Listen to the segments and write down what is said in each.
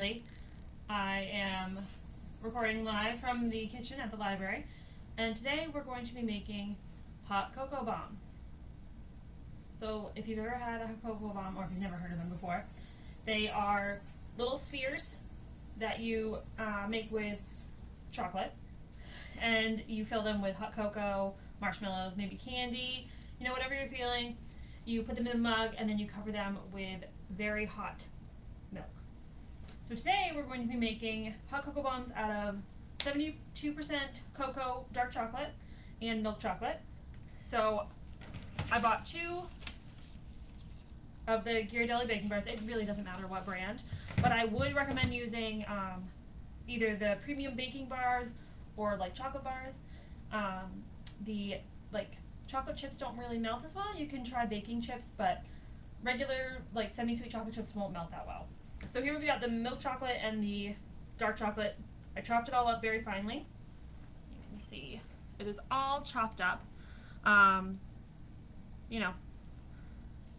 I am recording live from the kitchen at the library, and today we're going to be making hot cocoa bombs. So if you've ever had a cocoa bomb, or if you've never heard of them before, they are little spheres that you make with chocolate, and you fill them with hot cocoa, marshmallows, maybe candy, whatever you're feeling. You put them in a mug, and then you cover them with very hot milk. So today we're going to be making hot cocoa bombs out of 72% cocoa dark chocolate and milk chocolate. So I bought 2 of the Ghirardelli baking bars. It really doesn't matter what brand, but I would recommend using either the premium baking bars or like chocolate bars. The chocolate chips don't really melt as well. You can try baking chips, but regular semi-sweet chocolate chips won't melt that well. So here we've got the milk chocolate and the dark chocolate. I chopped it all up very finely. You can see it is all chopped up.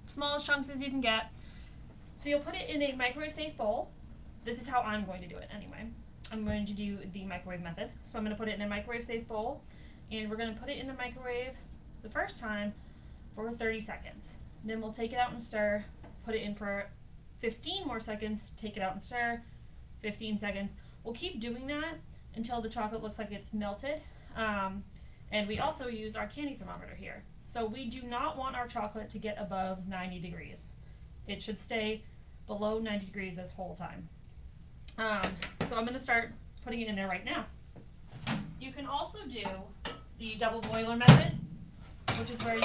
Smallest chunks as you can get. So you'll put it in a microwave safe bowl. This is how I'm going to do it anyway. I'm going to do the microwave method. So I'm going to put it in a microwave safe bowl, and we're going to put it in the microwave the first time for 30 seconds. Then we'll take it out and stir, put it in for 15 more seconds, take it out and stir, 15 seconds. We'll keep doing that until the chocolate looks like it's melted. And we also use our candy thermometer here. So we do not want our chocolate to get above 90 degrees. It should stay below 90 degrees this whole time. So I'm going to start putting it in there right now. You can also do the double boiler method, which is where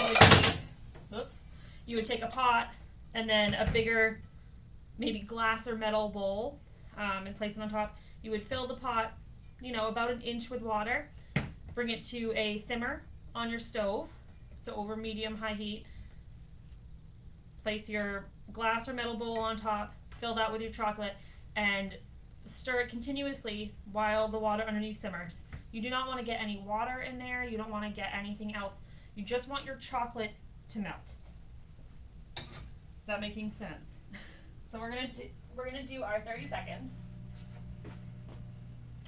you would take a pot and then a bigger, maybe glass or metal bowl, and place it on top. You would fill the pot, about an inch with water, bring it to a simmer on your stove, so over medium-high heat. Place your glass or metal bowl on top, fill that with your chocolate, and stir it continuously while the water underneath simmers. You do not want to get any water in there. You don't want to get anything else. You just want your chocolate to melt. Is that making sense? So we're gonna do our 30 seconds.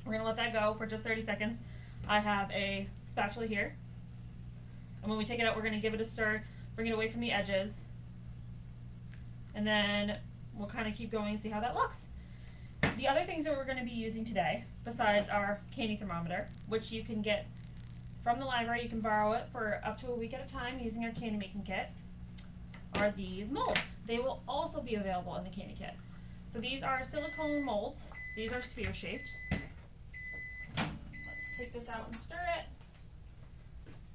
We're gonna let that go for just 30 seconds. I have a spatula here, and when we take it out, we're gonna give it a stir, bring it away from the edges, and then we'll kind of keep going and see how that looks. The other things that we're going to be using today, besides our candy thermometer, which you can get from the library, you can borrow it for up to a week at a time using our candy making kit, are these molds. They will also be available in the candy kit. So these are silicone molds. These are sphere shaped. Let's take this out and stir it.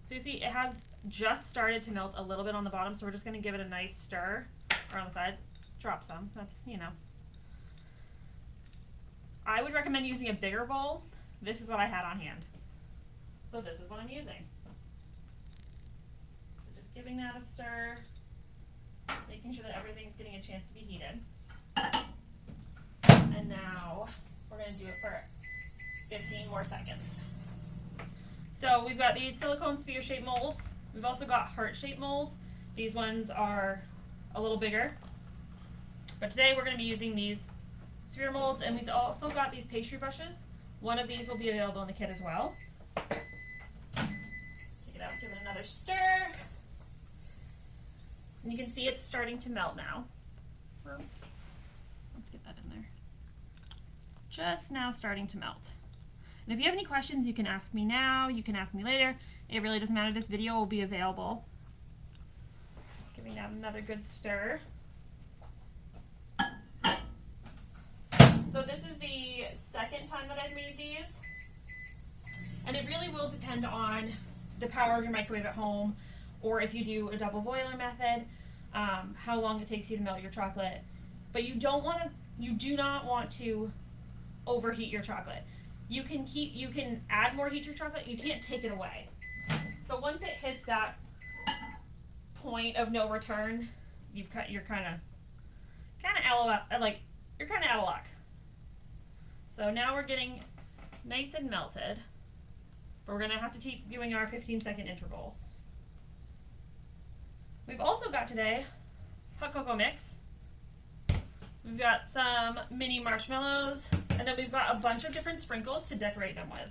So you see it has just started to melt a little bit on the bottom, so we're just going to give it a nice stir around the sides. Drop some. That's, I would recommend using a bigger bowl. This is what I had on hand. So this is what I'm using. So just giving that a stir, making sure that everything's getting a chance to be heated. And now we're going to do it for 15 more seconds. So we've got these silicone sphere-shaped molds. We've also got heart-shaped molds. These ones are a little bigger. But today we're going to be using these sphere molds, and we've also got these pastry brushes. One of these will be available in the kit as well. Take it out, give it another stir. And you can see it's starting to melt now. Let's get that in there. Just now starting to melt. And if you have any questions, you can ask me now, you can ask me later. It really doesn't matter. This video will be available. Giving that another good stir. So this is the second time that I've made these. And it really will depend on the power of your microwave at home, or if you do a double boiler method, how long it takes you to melt your chocolate. But you do not want to overheat your chocolate. You can add more heat to your chocolate. You can't take it away. So once it hits that point of no return, you're kind of out of luck. So now we're getting nice and melted, but we're going to have to keep doing our 15-second intervals. We've also got today hot cocoa mix. We've got some mini marshmallows, and then we've got a bunch of different sprinkles to decorate them with.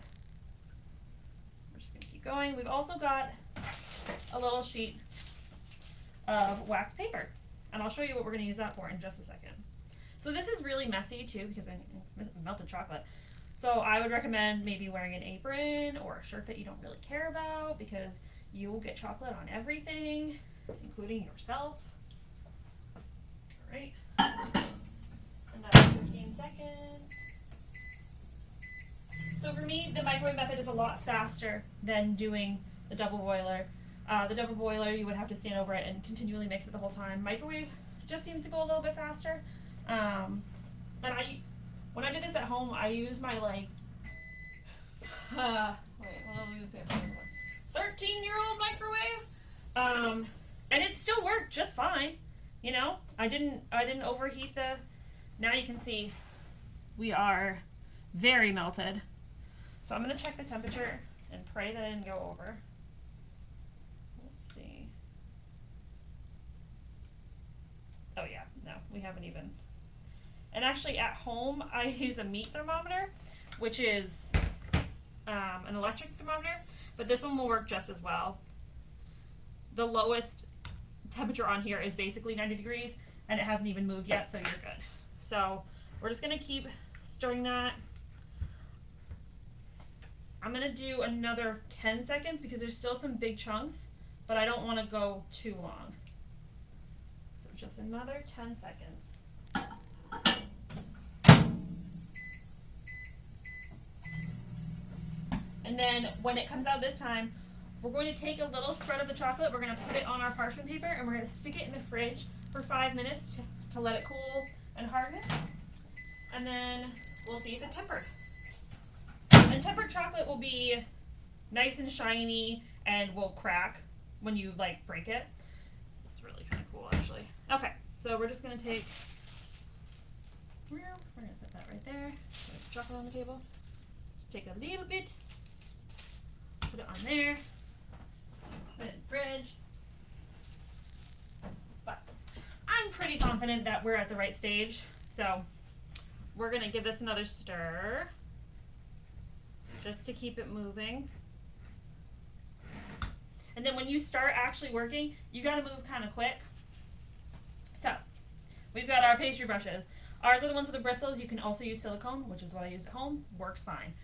We're just gonna keep going. We've also got a little sheet of wax paper, and I'll show you what we're gonna use that for in just a second. So this is really messy too because it's melted chocolate. So I would recommend maybe wearing an apron or a shirt that you don't really care about because you will get chocolate on everything, including yourself. All right. Another 15 seconds. So for me, the microwave method is a lot faster than doing the double boiler. The double boiler, you would have to stand over it and continually mix it the whole time. Microwave just seems to go a little bit faster. And when I did this at home, I use my wait, what did we say? 13-year-old microwave. And it still worked just fine. You know, I didn't overheat the. Now you can see we are very melted. So I'm gonna check the temperature and pray that I didn't go over. Let's see. Oh yeah, no, we haven't even. And actually at home I use a meat thermometer, which is an electric thermometer, but this one will work just as well. The lowest temperature on here is basically 90 degrees and it hasn't even moved yet, so you're good. So we're just gonna keep stirring that. I'm gonna do another 10 seconds because there's still some big chunks, but I don't wanna go too long. So just another 10 seconds. And then when it comes out this time, we're going to take a little spread of the chocolate, we're going to put it on our parchment paper, and we're going to stick it in the fridge for 5 minutes to let it cool and harden. And then we'll see if it tempered. And tempered chocolate will be nice and shiny and will crack when you break it. It's really kind of cool actually. Okay, so we're just going to take, we're going to set that right there. Put the chocolate on the table. Just take a little bit. Put it on there, put it in the fridge. But I'm pretty confident that we're at the right stage. So we're gonna give this another stir just to keep it moving. And then when you start actually working, you gotta move kind of quick. So we've got our pastry brushes. Ours are the ones with the bristles. You can also use silicone, which is what I use at home. Works fine.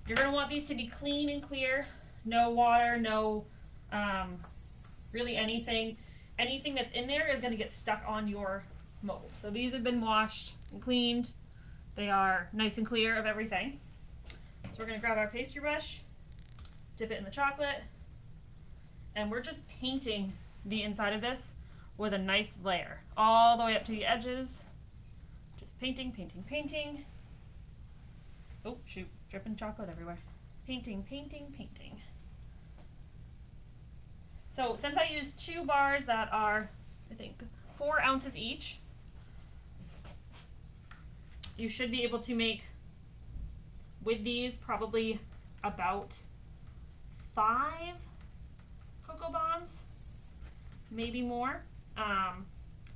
You're going to want these to be clean and clear, no water, no really anything. Anything that's in there is going to get stuck on your mold. So these have been washed and cleaned. They are nice and clear of everything. So we're going to grab our pastry brush, dip it in the chocolate, and we're just painting the inside of this with a nice layer all the way up to the edges. Just painting, painting, painting. Oh, shoot. Dripping chocolate everywhere. Painting, painting, painting. So since I used 2 bars that are, I think, 4 ounces each, you should be able to make, with these, probably about 5 cocoa bombs, maybe more.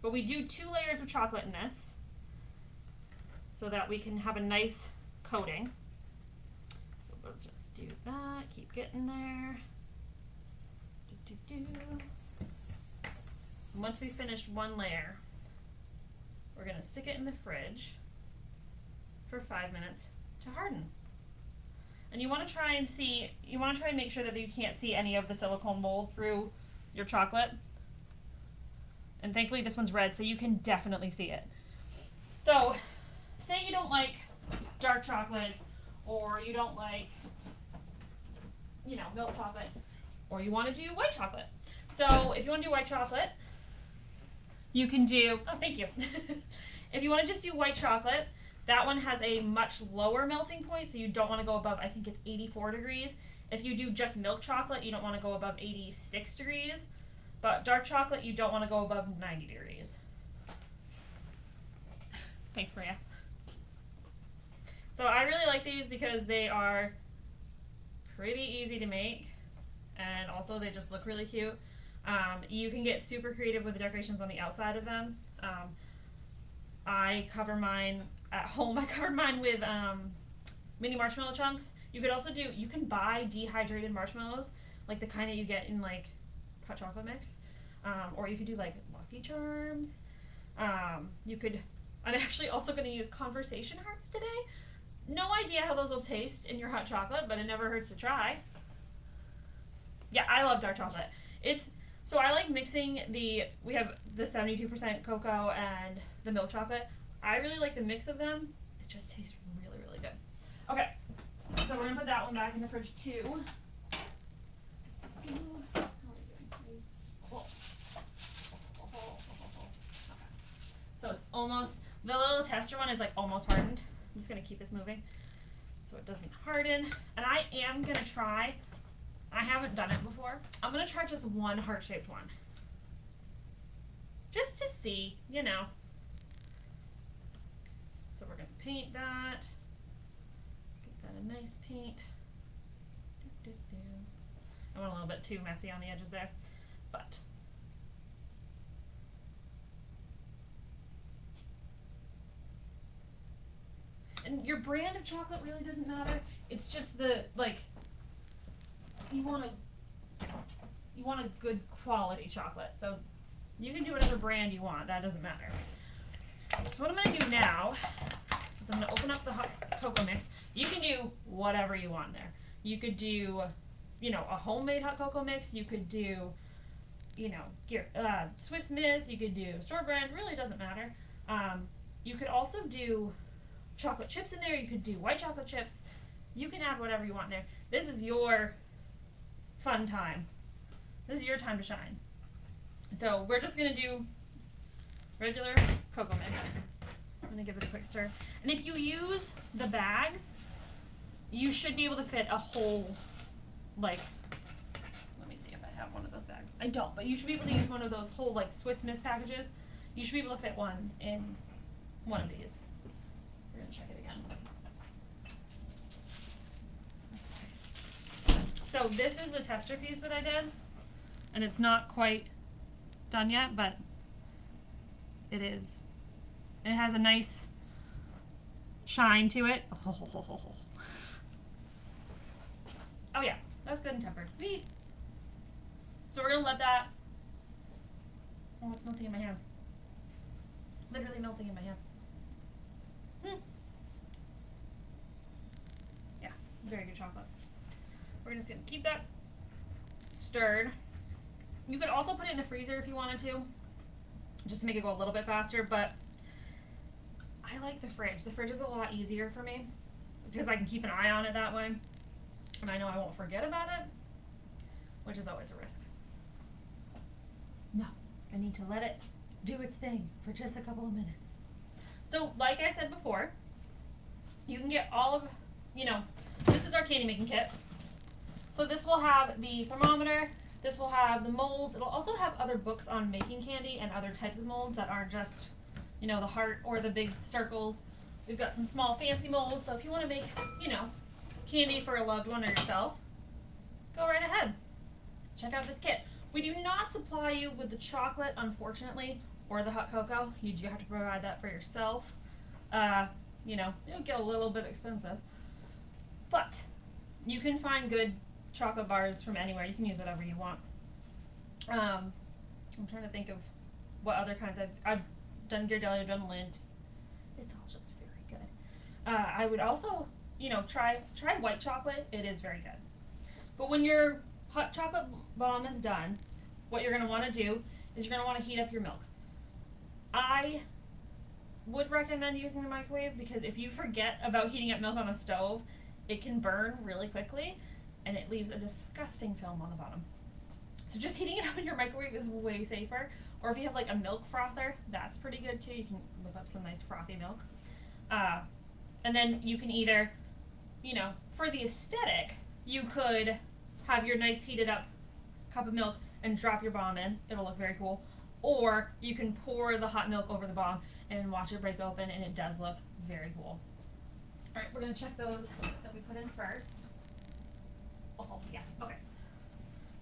But we do 2 layers of chocolate in this so that we can have a nice coating. So we'll just do that, keep getting there. And once we finish 1 layer, we're going to stick it in the fridge for 5 minutes to harden. And you want to try and make sure that you can't see any of the silicone mold through your chocolate. And thankfully this one's red, so you can definitely see it. So, say you don't like dark chocolate, or you don't like, milk chocolate, or you want to do white chocolate. So if you want to do white chocolate, you can do, oh, thank you. If you want to just do white chocolate, that one has a much lower melting point, so you don't want to go above, I think it's 84 degrees. If you do just milk chocolate, you don't want to go above 86 degrees. But dark chocolate, you don't want to go above 90 degrees. Thanks, Maria. So I really like these because they are pretty easy to make, and also they just look really cute. You can get super creative with the decorations on the outside of them. I cover mine at home. I covered mine with mini marshmallow chunks. You could also do, you can buy dehydrated marshmallows, like the kind that you get in like hot chocolate mix. Or you could do like Lucky Charms. You could, I'm actually also going to use conversation hearts today. No idea how those will taste in your hot chocolate, but it never hurts to try. Yeah, I love dark chocolate. It's so I like mixing we have the 72% cocoa and the milk chocolate. I really like the mix of them. It just tastes really, really good. Okay, so we're gonna put that one back in the fridge too. How are we doing? Oh. Okay. So it's almost, the little tester one is like almost hardened. I'm just gonna keep this moving so it doesn't harden. And I am gonna try, I haven't done it before. I'm gonna try just one heart-shaped one. Just to see, you know. So we're gonna paint that. Get that a nice paint. I went a little bit too messy on the edges there, but and your brand of chocolate really doesn't matter. It's just the like you want a good quality chocolate. So you can do whatever brand you want. That doesn't matter. So what I'm gonna do now is I'm gonna open up the hot cocoa mix. You can do whatever you want there. You could do, you know, a homemade hot cocoa mix. You could do, you know, Swiss Miss. You could do store brand. Really doesn't matter. You could also do chocolate chips in there. You could do white chocolate chips. You can add whatever you want in there. This is your fun time. This is your time to shine. So we're just gonna do regular cocoa mix. I'm gonna give it a quick stir. And if you use the bags, you should be able to fit a whole, like, let me see if I have one of those bags. I don't, but you should be able to use one of those whole, like, Swiss Miss packages. You should be able to fit one in one of these. We're gonna check it again. So this is the tester piece that I did, and it's not quite done yet, but it is. It has a nice shine to it. Oh yeah, that's good and tempered. Whee! So we're gonna let that. Oh, it's melting in my hands. Literally melting in my hands. Yeah, very good chocolate. We're just gonna keep that stirred. You could also put it in the freezer if you wanted to, just to make it go a little bit faster, but I like the fridge. The fridge is a lot easier for me because I can keep an eye on it that way, and I know I won't forget about it, which is always a risk. No, I need to let it do its thing for just a couple of minutes. So, like I said before, you can get all of, you know, this is our candy making kit. So this will have the thermometer, this will have the molds. It'll also have other books on making candy and other types of molds that aren't just, you know, the heart or the big circles. We've got some small fancy molds, so if you want to make, you know, candy for a loved one or yourself, go right ahead. Check out this kit. We do not supply you with the chocolate, unfortunately, or the hot cocoa. You do have to provide that for yourself. You know, it'll get a little bit expensive. But you can find good chocolate bars from anywhere. You can use whatever you want. I'm trying to think of what other kinds I've done Ghirardelli, I've done Lindt. It's all just very good. I would also, you know, try white chocolate. It is very good. But when your hot chocolate bomb is done, what you're going to want to do is you're going to want to heat up your milk. I would recommend using the microwave because if you forget about heating up milk on the stove, it can burn really quickly and it leaves a disgusting film on the bottom. So just heating it up in your microwave is way safer. Or if you have like a milk frother, that's pretty good too. You can whip up some nice frothy milk. And then you can either, you know, for the aesthetic, you could have your nice heated up cup of milk and drop your bomb in. It'll look very cool. Or you can pour the hot milk over the bomb and watch it break open, and it does look very cool. All right, we're going to check those that we put in first. Oh, yeah, okay.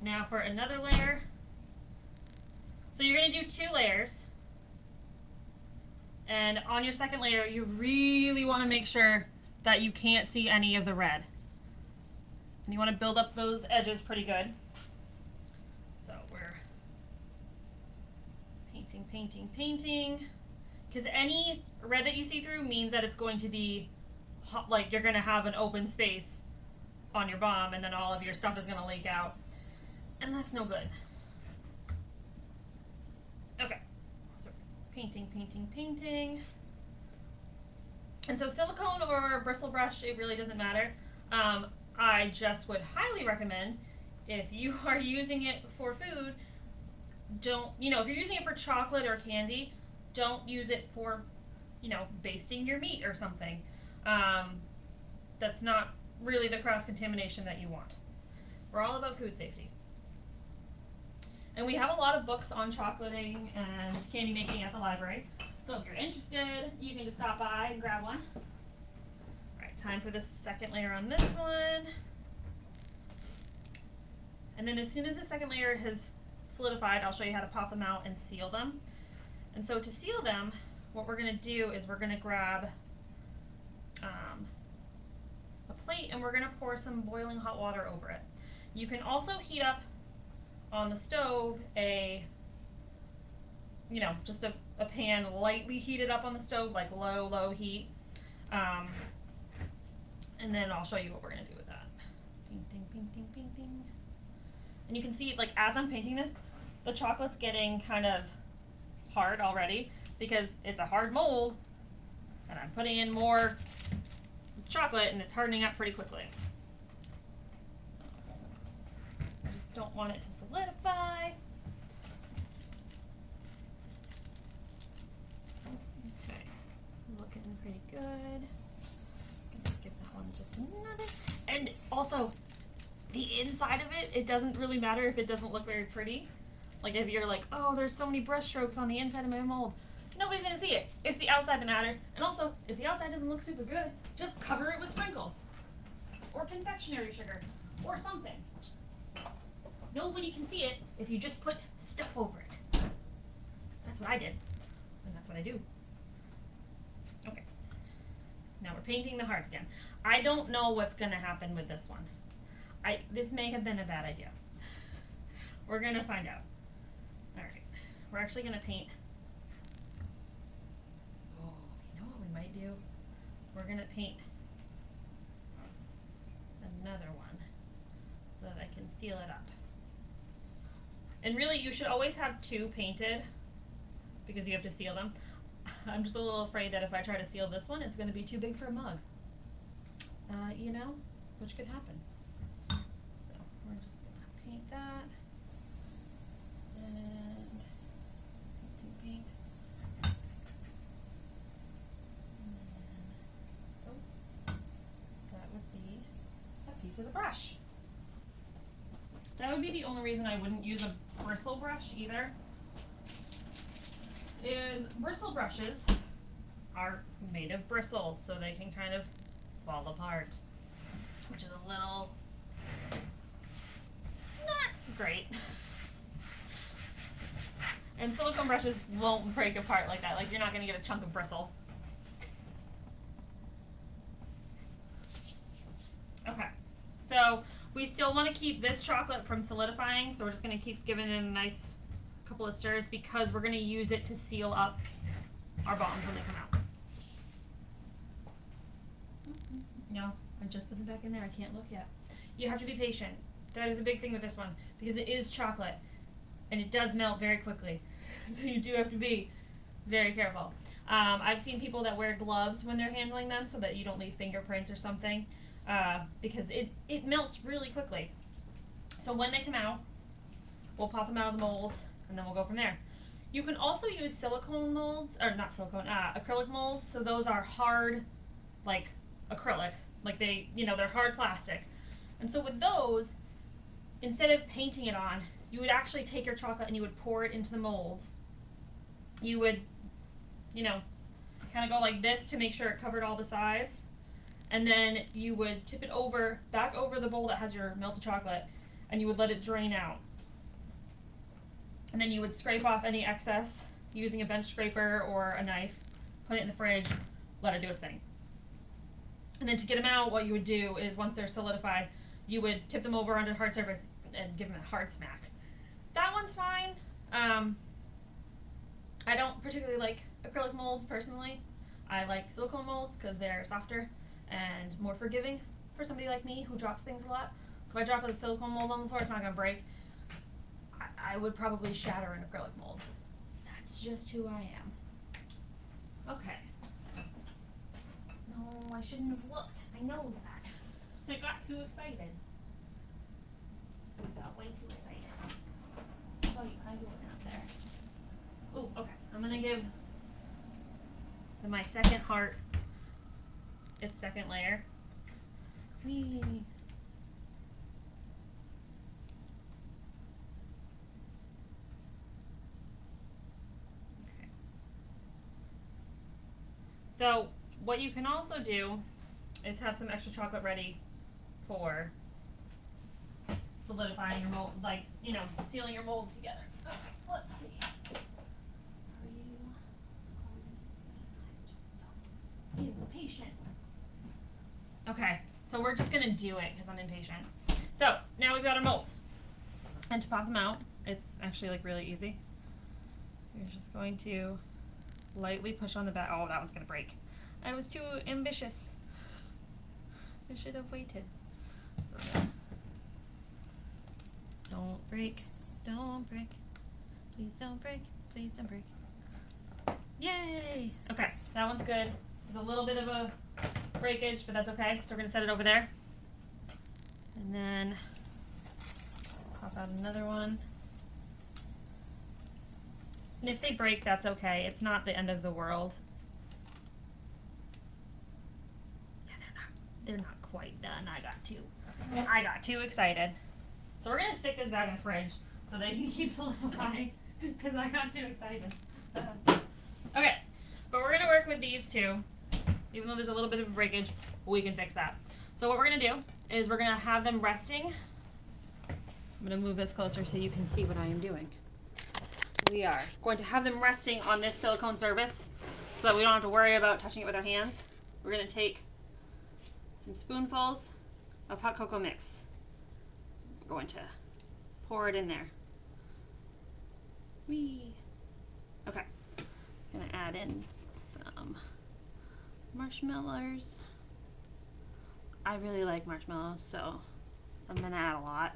Now for another layer. So you're going to do 2 layers. And on your second layer, you really want to make sure that you can't see any of the red. And you want to build up those edges pretty good. So we're painting, painting, painting. Because any red that you see through means that it's going to be hot, like you're going to have an open space on your bomb and then all of your stuff is going to leak out. And that's no good. Okay, so painting, painting, painting. And so silicone or bristle brush, it really doesn't matter. I just would highly recommend, if you are using it for food, don't, if you're using it for chocolate or candy, don't use it for, basting your meat or something. That's not really the cross-contamination that you want. We're all about food safety. And we have a lot of books on chocolating and candy making at the library. So if you're interested, you can just stop by and grab one. All right, time for the second layer on this one. And then as soon as the second layer has solidified, I'll show you how to pop them out and seal them. And so to seal them, what we're going to do is we're going to grab a plate and we're going to pour some boiling hot water over it. You can also heat up on the stove just a pan lightly heated up on the stove, like low heat. And then I'll show you what we're going to do with that. Painting, painting, painting. And you can see, like, as I'm painting this, the chocolate's getting kind of hard already because it's a hard mold and I'm putting in more chocolate and it's hardening up pretty quickly. So I just don't want it to solidify. Okay, looking pretty good. Give that one just another. And also, the inside of it, it doesn't really matter if it doesn't look very pretty. Like if you're like, oh, there's so many brush strokes on the inside of my mold. Nobody's gonna see it. It's the outside that matters. And also, if the outside doesn't look super good, just cover it with sprinkles. Or confectionery sugar. Or something. Nobody can see it if you just put stuff over it. That's what I did. And that's what I do. Okay. Now we're painting the heart again. I don't know what's gonna happen with this one. This may have been a bad idea. We're gonna find out. Alright. We're actually gonna paint. Oh, you know what we might do? We're gonna paint another one so that I can seal it up. And really, you should always have two painted because you have to seal them. I'm just a little afraid that if I try to seal this one, it's going to be too big for a mug. Which could happen. So we're just going to paint that. And paint. And that would be a piece of the brush. That would be the only reason I wouldn't use a bristle brush either. Is bristle brushes are made of bristles, so they can kind of fall apart, which is a little not great. And silicone brushes won't break apart like that. Like, you're not going to get a chunk of bristle. Okay, so we still want to keep this chocolate from solidifying, so we're just going to keep giving it a nice couple of stirs because we're going to use it to seal up our bombs when they come out. No, I just put them back in there. I can't look yet. You have to be patient. That is a big thing with this one because it is chocolate and it does melt very quickly. So you do have to be very careful. I've seen people that wear gloves when they're handling them so that you don't leave fingerprints or something because it melts really quickly. So when they come out, we'll pop them out of the molds and then we'll go from there. You can also use silicone molds, or not silicone, acrylic molds. So those are hard, like acrylic, like they're hard plastic. And so with those, instead of painting it on, you would actually take your chocolate and you would pour it into the molds. You would, kind of go like this to make sure it covered all the sides. And then you would tip it back over the bowl that has your melted chocolate, and you would let it drain out. And then you would scrape off any excess using a bench scraper or a knife. put it in the fridge, let it do its thing. And then to get them out, what you would do is once they're solidified, you would tip them over onto a hard surface and give them a hard smack. That one's fine. I don't particularly like acrylic molds personally. I like silicone molds because they're softer and more forgiving for somebody like me who drops things a lot. If I drop a silicone mold on the floor, it's not going to break. I would probably shatter an acrylic mold. That's just who I am. Okay. No, I shouldn't have looked. I know that. I got too excited. I got way too excited. Oh, how you looking up there? Ooh, okay. I'm going to give my second heart its second layer. Whee. Okay. So what you can also do is have some extra chocolate ready for solidifying your mold, like, you know, sealing your molds together. Okay, let's see. Are you I'm just so impatient. Okay, so we're just gonna do it because I'm impatient. So now we've got our molds. And to pop them out, it's actually like really easy. You're just going to lightly push on the back. Oh, that one's gonna break. I was too ambitious. I should have waited. So, don't break. Don't break. Please don't break. Please don't break. Yay! Okay, that one's good. There's a little bit of a breakage, but that's okay. So we're gonna set it over there. And then pop out another one. And if they break, that's okay. It's not the end of the world. Yeah, they're not quite done. I got too excited. So we're gonna stick this back in the fridge so they can keep solidifying because I got too excited. Okay, but we're gonna work with these two. Even though there's a little bit of a breakage, we can fix that. So what we're gonna do is we're gonna have them resting. I'm gonna move this closer so you can see what I am doing. We are going to have them resting on this silicone surface so that we don't have to worry about touching it with our hands. We're gonna take some spoonfuls of hot cocoa mix. We're going to pour it in there. Whee! Okay, gonna add in some marshmallows. I really like marshmallows, so I'm gonna add a lot.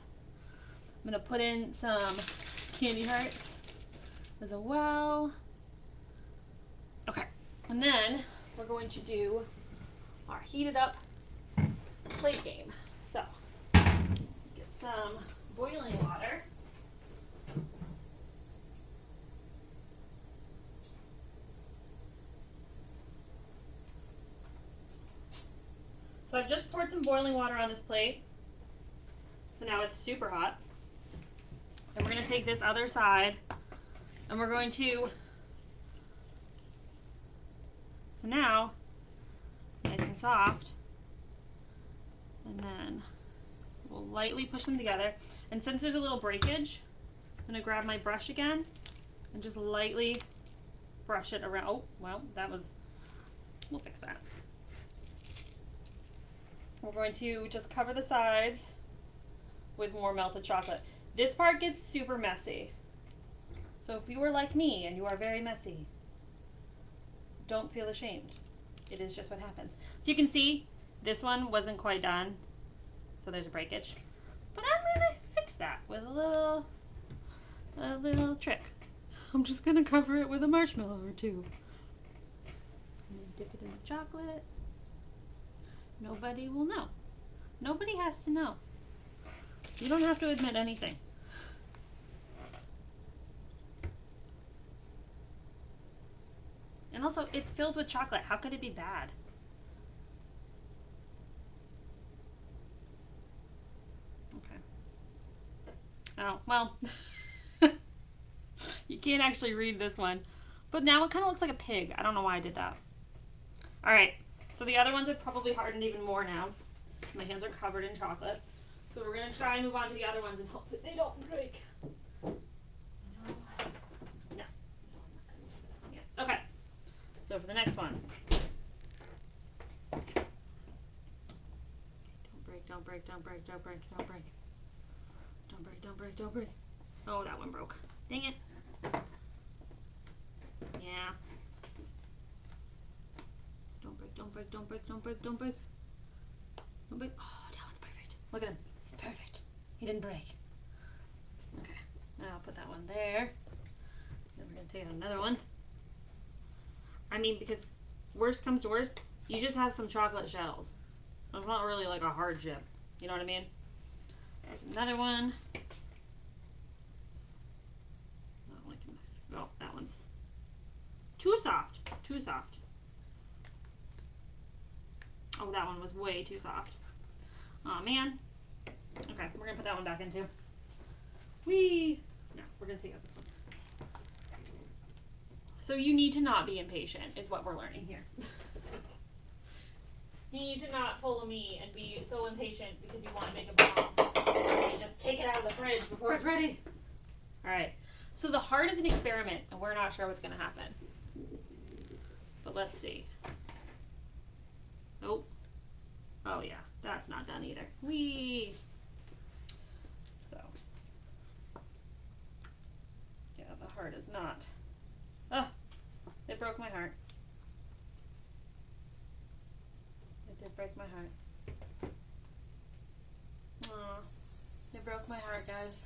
I'm gonna put in some candy hearts as well. Okay, and then we're going to do our heated up plate game. So, get some boiling water. So I've just poured some boiling water on this plate. So now it's super hot. And we're going to take this other side and we're going to, so now it's nice and soft. And then we'll lightly push them together. And since there's a little breakage, I'm going to grab my brush again and just lightly brush it around. Oh, well, we'll fix that. We're going to just cover the sides with more melted chocolate. This part gets super messy. So if you are like me and you are very messy, don't feel ashamed. It is just what happens. So you can see this one wasn't quite done. So there's a breakage. But I'm going to fix that with a little trick. I'm just going to cover it with a marshmallow or two. I'm going to dip it in the chocolate. Nobody will know. Nobody has to know. You don't have to admit anything. And also, it's filled with chocolate. How could it be bad? Okay. Oh, well. You can't actually read this one. But now it kind of looks like a pig. I don't know why I did that. Alright, so the other ones have probably hardened even more now. My hands are covered in chocolate. So we're going to try and move on to the other ones and hope that they don't break. No. Okay, So for the next one, don't break, don't break, don't break, don't break. Don't break, don't break, don't break. Oh, that one broke. Dang it. Yeah. Don't break, don't break, don't break, don't break, don't break. Don't break. Oh, that one's perfect. Look at him. He's perfect. He didn't break. Okay. Now I'll put that one there. Then we're going to take out another one. I mean, because worst comes to worst, you just have some chocolate shells. It's not really like a hardship. You know what I mean? There's another one. Oh, that one's too soft. Too soft. Oh, that one was way too soft. Oh man. Okay, we're gonna put that one back in too. Whee! No, we're gonna take out this one. So you need to not be impatient, is what we're learning here. You need to not pull a me and be so impatient because you want to make a bomb. You just take it out of the fridge before it's ready. Alright, so the heart is an experiment, and we're not sure what's going to happen. But let's see. Nope. Oh yeah, that's not done either. Whee! So, yeah, the heart is not. Oh, it broke my heart. It did break my heart. Aw, it broke my heart, guys.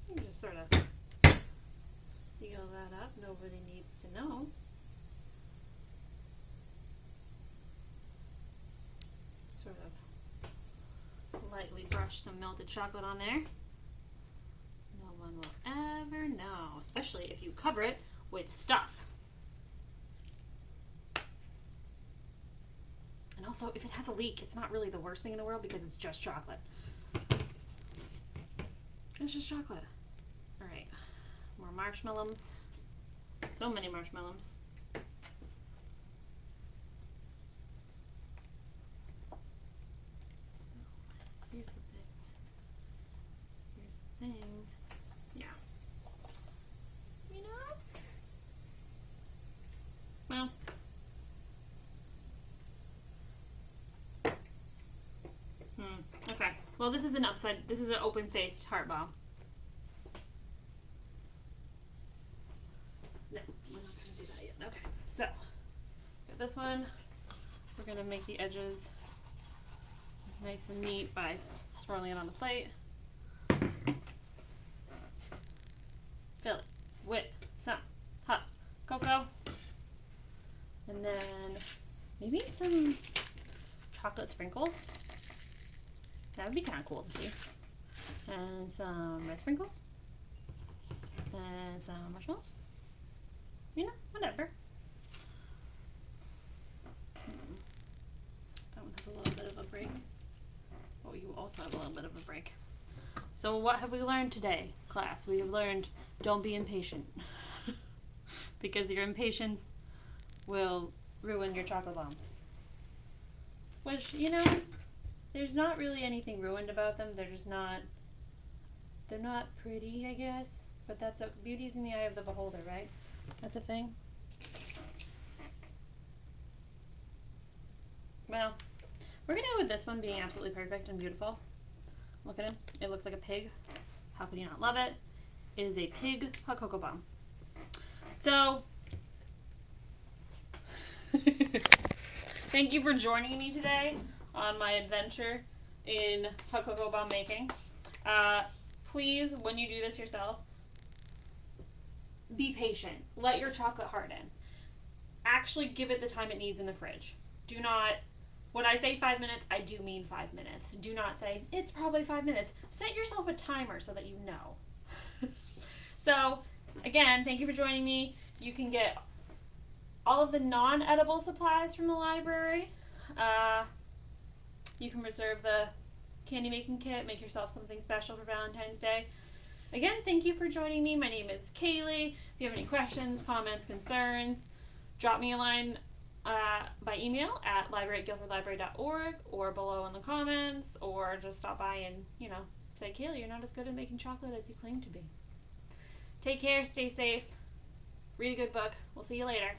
You just sort of seal that up. Nobody needs to know. Sort of lightly brush some melted chocolate on there. No one will ever know, especially if you cover it with stuff. And also, if it has a leak, it's not really the worst thing in the world because it's just chocolate. It's just chocolate. All right, more marshmallows. So many marshmallows. So, here's the thing. Here's the thing. Yeah. You know? Well. Okay. Well, this is an open-faced heart bomb. No, we're not going to do that yet. Okay. So, got this one. We're going to make the edges nice and neat by swirling it on the plate. Fill it with some hot cocoa. And then maybe some chocolate sprinkles. That would be kind of cool to see. And some red sprinkles. And some marshmallows. You know, whatever. That one has a little bit of a break. Oh, you also have a little bit of a break. So what have we learned today, class? We have learned don't be impatient. Because your impatience will ruin your chocolate bombs. Which, you know, there's not really anything ruined about them. They're just not, they're not pretty, I guess. But that's beauty's in the eye of the beholder, right? That's a thing. Well, we're going to go with this one being absolutely perfect and beautiful. Look at him. It looks like a pig. How could you not love it? It is a pig hot cocoa bomb. So, thank you for joining me today on my adventure in hot cocoa bomb making. Please, when you do this yourself, be patient. Let your chocolate harden. Actually give it the time it needs in the fridge. Do not, when I say 5 minutes, I do mean 5 minutes. Do not say, it's probably 5 minutes. Set yourself a timer so that you know. So, again, thank you for joining me. You can get all of the non-edible supplies from the library. You can reserve the candy making kit, make yourself something special for Valentine's Day. Again, thank you for joining me. My name is Kayleigh. If you have any questions, comments, concerns, drop me a line by email at library@guilfordlibrary.org or below in the comments, or just stop by and, you know, say, Kayleigh, you're not as good at making chocolate as you claim to be. Take care, stay safe. read a good book. We'll see you later.